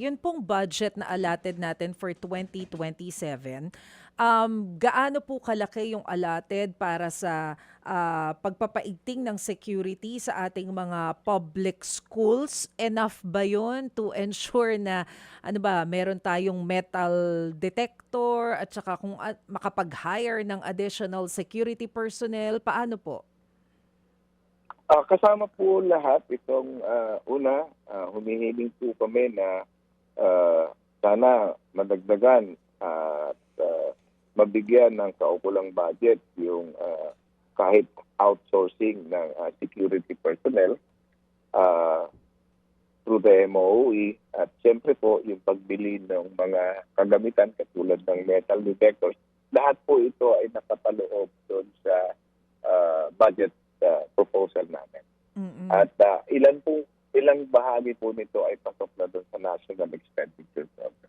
Yun pong budget na allotted natin for 2027, gaano po kalaki yung allotted para sa pagpapaigting ng security sa ating mga public schools? Enough ba yun to ensure na ano ba, meron tayong metal detector at saka kung makapag-hire ng additional security personnel, paano po? Kasama po lahat itong una, humihiling po kami na sana madagdagan at mabigyan ng kaukulang budget yung kahit outsourcing ng security personnel through the MOE at siyempre po yung pagbili ng mga kagamitan katulad ng metal detectors. Lahat po ito ay nakapaloob doon sa budget proposal namin. Mm-mm. At ilang bahagi po nito ay pasok na doon sa National Expenditure Program.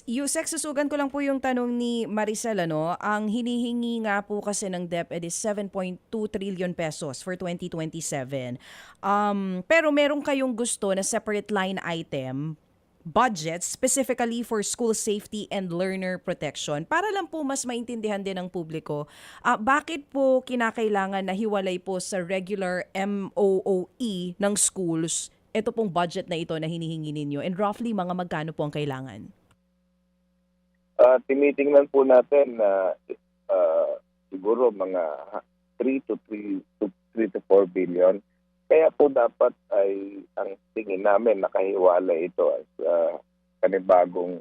Yusek, susugan ko lang po yung tanong ni Maricel. Ang hinihingi nga po kasi ng DepEd is 7.2 trillion pesos for 2027. Pero meron kayong gusto na separate line item budget specifically for school safety and learner protection. Para lang po mas maintindihan din ng publiko, bakit po kinakailangan na hiwalay po sa regular MOOE ng schools ito pong budget na ito na hinihingi ninyo? And roughly, mga magkano po ang kailangan? Tinitingnan po natin na siguro mga 3 to 4 billion. Kaya po dapat ay ang tingin namin nakahiwalay ito as panibagong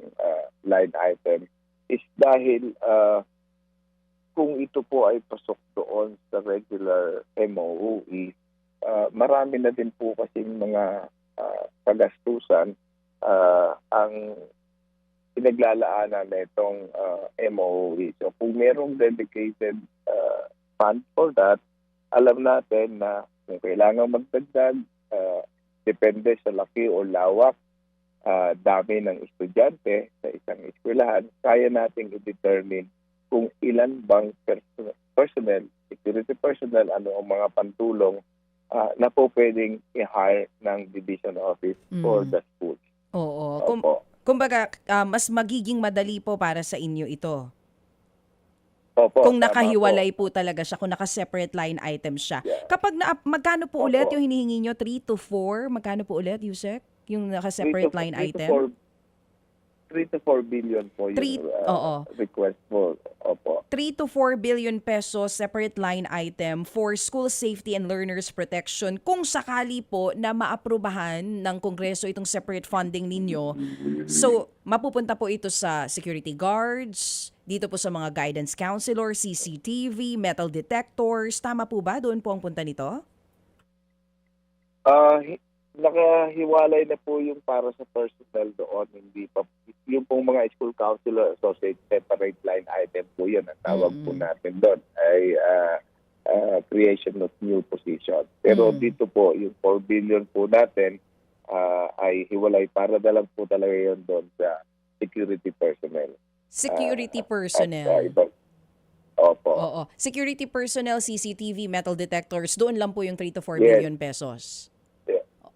line item is dahil kung ito po ay pasok doon sa regular MOE, marami na din po kasing mga kagastusan ang pinaglalaanan na itong MOE. So kung merong dedicated fund for that, alam natin na kung kailangan magdagdag, depende sa laki o lawak, dami ng estudyante sa isang eskwelahan, kaya nating i-determine kung ilan bang personnel, security personnel, ano ang mga pantulong na po pwedeng i-hire ng division office for the schools. Oo. Opo. Kumbaga, mas magiging madali po para sa inyo ito. Opo, Kung tama nakahiwalay po. po talaga siya, kung naka-separate line item siya. Yeah. Kapag magkano po Opo. ulit yung hinihingi nyo? 3 to 4? Magkano po ulit, Yusek? Yung naka-separate line item? 3 to 4 billion po yung oo. request po. Opo. 3 to 4 billion pesos separate line item for school safety and learners protection. Kung sakali po na maaprubahan ng Kongreso itong separate funding ninyo, so mapupunta po ito sa security guards, dito po sa mga guidance counselor, CCTV, metal detectors. Tama po ba? Doon po ang punta nito? Nakahiwalay na po yung para sa personnel doon, hindi pa yung pong mga school counselor associate separate line item po yun. Ang tawag po natin doon ay creation of new position. Pero dito po, yung 4 billion po natin ay hiwalay para dalang po talaga yun doon sa security personnel. Security personnel. Opo. Oo. Security personnel, CCTV, metal detectors, doon lang po yung 3 to 4 Yes. billion pesos.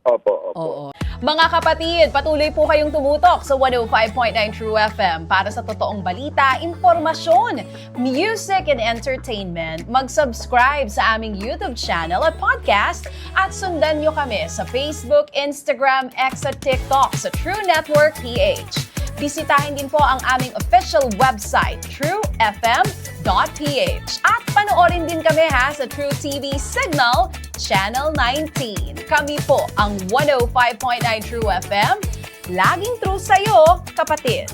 Opo. Oo. Mga kapatid, patuloy po kayong tumutok sa 105.9 True FM para sa totoong balita, impormasyon, music and entertainment. Mag-subscribe sa aming YouTube channel at podcast at sundan nyo kami sa Facebook, Instagram, X at TikTok sa True Network PH. Bisitahin din po ang aming official website, truefm.ph. At panoorin din kami sa True TV Signal, Channel 19. Kami po ang 105.9 True FM. Laging true sa'yo, kapatid.